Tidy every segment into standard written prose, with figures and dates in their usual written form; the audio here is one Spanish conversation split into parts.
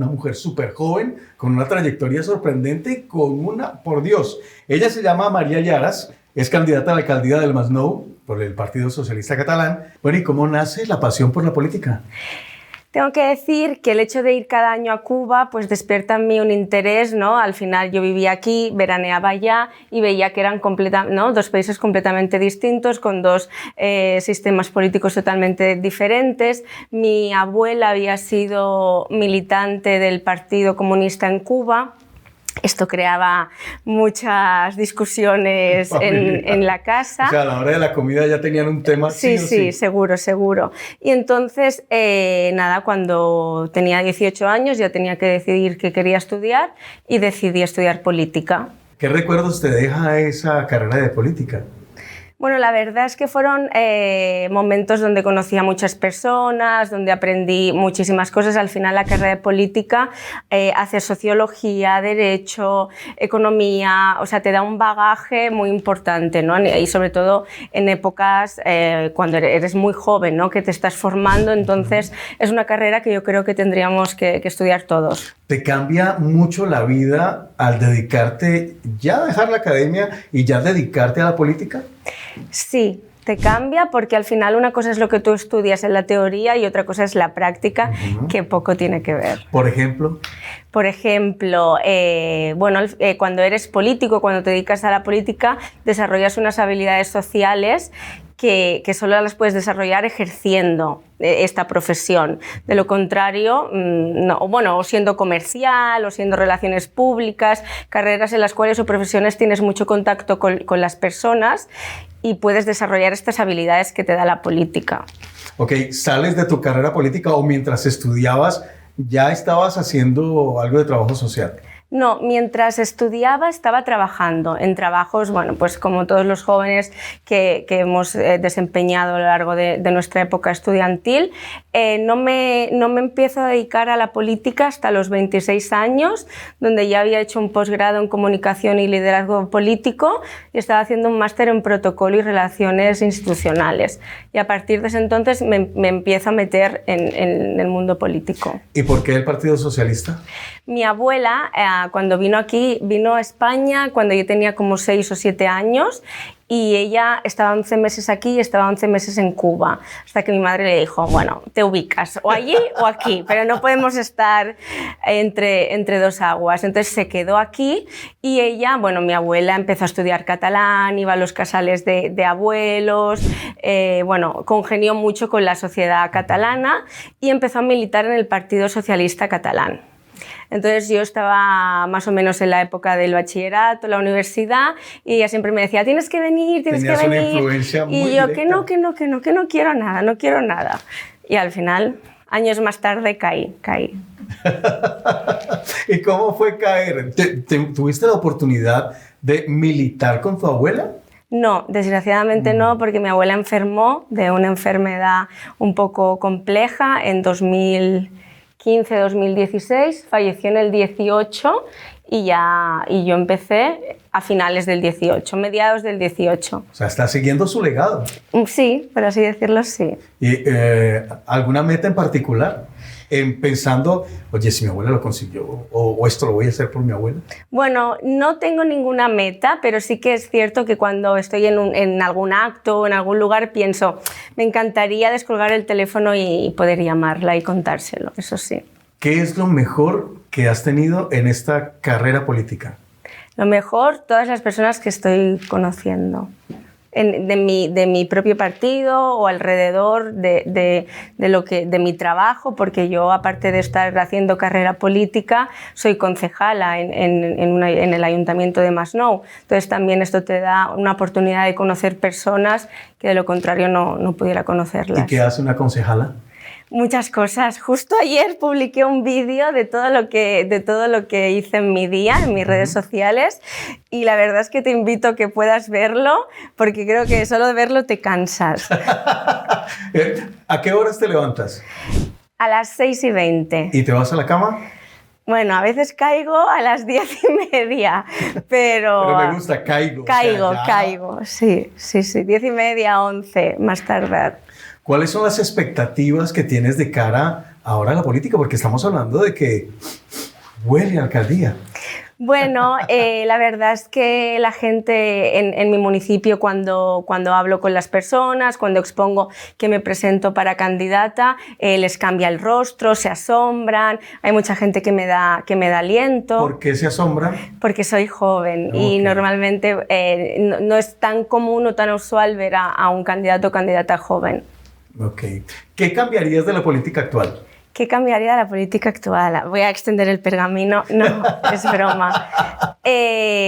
una mujer súper joven, con una trayectoria sorprendente, por Dios. Ella se llama María Llaras, es candidata a la alcaldía del Masnou por el Partido Socialista Catalán. Bueno, ¿y cómo nace la pasión por la política? Tengo que decir que el hecho de ir cada año a Cuba pues despierta en mí un interés, ¿no? Al final yo vivía aquí, veraneaba allá y veía que eran dos países completamente distintos, con dos sistemas políticos totalmente diferentes. Mi abuela había sido militante del Partido Comunista en Cuba. Esto creaba muchas discusiones en la casa. O sea, a la hora de la comida ya tenían un tema. Sí, seguro. Y entonces, cuando tenía 18 años ya tenía que decidir qué quería estudiar y decidí estudiar política. ¿Qué recuerdos te deja esa carrera de política? Bueno, la verdad es que fueron momentos donde conocí a muchas personas, donde aprendí muchísimas cosas. Al final la carrera de política hace sociología, derecho, economía, o sea, te da un bagaje muy importante, ¿no? Y sobre todo en épocas cuando eres muy joven, ¿no? Que te estás formando, entonces es una carrera que yo creo que tendríamos que estudiar todos. ¿Te cambia mucho la vida al dedicarte, ya dejar la academia y ya dedicarte a la política? Sí, te cambia porque al final una cosa es lo que tú estudias en la teoría y otra cosa es la práctica, que poco tiene que ver. ¿Por ejemplo? Por ejemplo, cuando eres político, cuando te dedicas a la política, desarrollas unas habilidades sociales que solo las puedes desarrollar ejerciendo esta profesión. De lo contrario, o siendo comercial o siendo relaciones públicas, carreras en las cuales o profesiones tienes mucho contacto con las personas y puedes desarrollar estas habilidades que te da la política. Ok, ¿sales de tu carrera política o mientras estudiabas ya estabas haciendo algo de trabajo social? No, mientras estudiaba estaba trabajando en trabajos, pues como todos los jóvenes que hemos desempeñado a lo largo de nuestra época estudiantil. No me empiezo a dedicar a la política hasta los 26 años, donde ya había hecho un posgrado en comunicación y liderazgo político y estaba haciendo un máster en protocolo y relaciones institucionales. Y a partir de ese entonces me empiezo a meter en el mundo político. ¿Y por qué el Partido Socialista? Mi abuela, cuando vino a España cuando yo tenía como 6 o 7 años y ella estaba 11 meses aquí y estaba 11 meses en Cuba, hasta que mi madre le dijo, bueno, te ubicas o allí o aquí, pero no podemos estar entre dos aguas. Entonces se quedó aquí y ella, mi abuela empezó a estudiar catalán, iba a los casales de abuelos, congenió mucho con la sociedad catalana y empezó a militar en el Partido Socialista Catalán. Entonces yo estaba más o menos en la época del bachillerato, la universidad, y ella siempre me decía, tienes que venir, tienes que venir. Tenías una influencia muy y yo, directa. que no quiero nada. Y al final, años más tarde, caí. ¿Y cómo fue caer? ¿Tuviste la oportunidad de militar con tu abuela? No, desgraciadamente no, porque mi abuela enfermó de una enfermedad un poco compleja en 2015-2016, falleció en el 18 y yo empecé a finales del 18, mediados del 18. O sea, ¿estás siguiendo su legado? Sí, por así decirlo, sí. ¿Y alguna meta en particular? Pensando, oye, si mi abuela lo consiguió, o esto lo voy a hacer por mi abuela. Bueno, no tengo ninguna meta, pero sí que es cierto que cuando estoy en algún acto o en algún lugar pienso, me encantaría descolgar el teléfono y poder llamarla y contárselo, eso sí. ¿Qué es lo mejor que has tenido en esta carrera política? Lo mejor, todas las personas que estoy conociendo. De mi propio partido o alrededor de mi trabajo, porque yo, aparte de estar haciendo carrera política, soy concejala en el Ayuntamiento de Masnou. Entonces también esto te da una oportunidad de conocer personas que de lo contrario no pudiera conocerlas. ¿Y qué hace una concejala? Muchas cosas. Justo ayer publiqué un vídeo de todo lo que hice en mi día, en mis redes sociales, y la verdad es que te invito a que puedas verlo, porque creo que solo de verlo te cansas. ¿A qué horas te levantas? A las 6:20. ¿Y te vas a la cama? Bueno, a veces caigo a las 10:30, pero me gusta, caigo. Caigo, sí, 10:30, 11, más tardar. ¿Cuáles son las expectativas que tienes de cara ahora a la política? Porque estamos hablando de que huele a alcaldía. Bueno, la verdad es que la gente en mi municipio, cuando hablo con las personas, cuando expongo que me presento para candidata, les cambia el rostro, se asombran. Hay mucha gente que me da aliento. ¿Por qué se asombran? Porque soy joven Okay. Y normalmente no es tan común o tan usual ver a un candidato o candidata joven. Ok. ¿Qué cambiarías de la política actual? ¿Qué cambiaría de la política actual? Voy a extender el pergamino. No, es broma.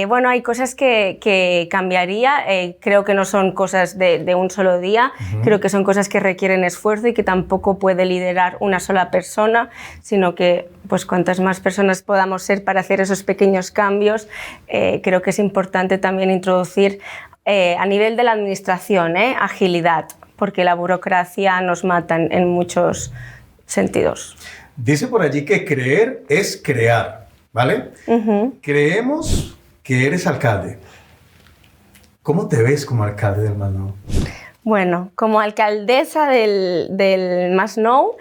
Bueno, hay cosas que cambiaría. Creo que no son cosas de un solo día. Creo que son cosas que requieren esfuerzo y que tampoco puede liderar una sola persona, sino que pues cuantas más personas podamos ser para hacer esos pequeños cambios, creo que es importante también introducir a nivel de la administración, agilidad, porque la burocracia nos mata en muchos sentidos. Dice por allí que creer es crear, ¿vale? Creemos que eres alcalde. ¿Cómo te ves como alcalde del Masnou? Bueno, como alcaldesa del Masnou,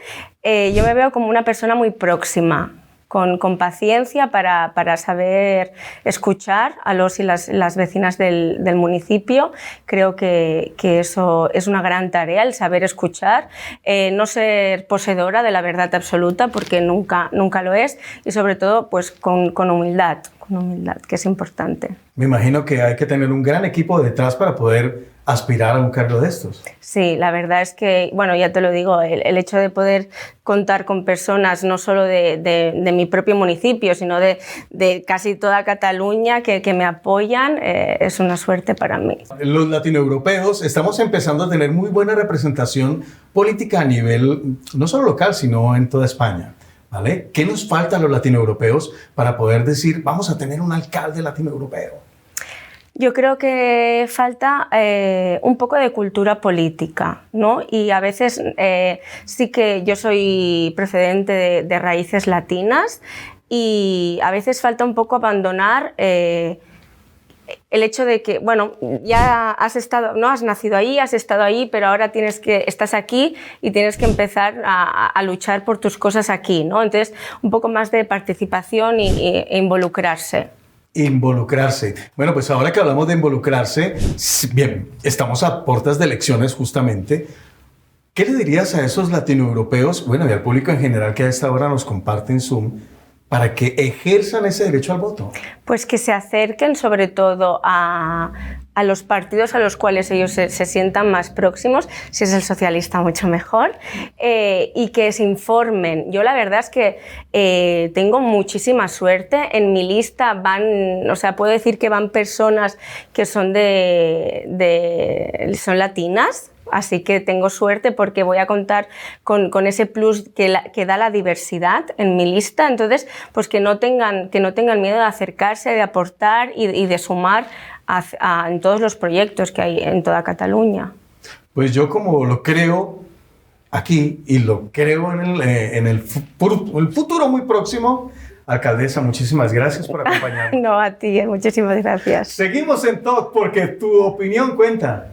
yo me veo como una persona muy próxima, con paciencia para saber escuchar a los y las vecinas del municipio. Creo que eso es una gran tarea, el saber escuchar, no ser poseedora de la verdad absoluta, porque nunca lo es, y sobre todo pues con humildad, que es importante. Me imagino que hay que tener un gran equipo detrás para poder aspirar a un cargo de estos. Sí, la verdad es que, bueno, ya te lo digo, el hecho de poder contar con personas no solo de mi propio municipio, sino de casi toda Cataluña que me apoyan, es una suerte para mí. Los latinoeuropeos estamos empezando a tener muy buena representación política a nivel no solo local, sino en toda España, ¿vale? ¿Qué nos falta a los latinoeuropeos para poder decir, vamos a tener un alcalde latinoeuropeo? Yo creo que falta un poco de cultura política, ¿no? Y a veces sí que yo soy procedente de raíces latinas y a veces falta un poco abandonar el hecho de que, bueno, ya has estado, ¿no? Has nacido ahí, has estado ahí, pero ahora estás aquí y tienes que empezar a luchar por tus cosas aquí, ¿no? Entonces, un poco más de participación e involucrarse. Involucrarse. Bueno, pues ahora que hablamos de involucrarse, bien, estamos a puertas de elecciones justamente. ¿Qué le dirías a esos latinoeuropeos, bueno, y al público en general que a esta hora nos comparte en Zoom, para que ejerzan ese derecho al voto? Pues que se acerquen sobre todo a los partidos a los cuales ellos se sientan más próximos, si es el socialista mucho mejor, y que se informen. Yo la verdad es que tengo muchísima suerte. En mi lista puedo decir que van personas que son son latinas, así que tengo suerte porque voy a contar con ese plus que da la diversidad en mi lista. Entonces, pues que no tengan miedo de acercarse, de aportar y de sumar en todos los proyectos que hay en toda Cataluña. Pues yo, como lo creo aquí y lo creo en el futuro muy próximo, alcaldesa, muchísimas gracias por acompañarnos. No, a ti, muchísimas gracias. Seguimos en Talk porque tu opinión cuenta.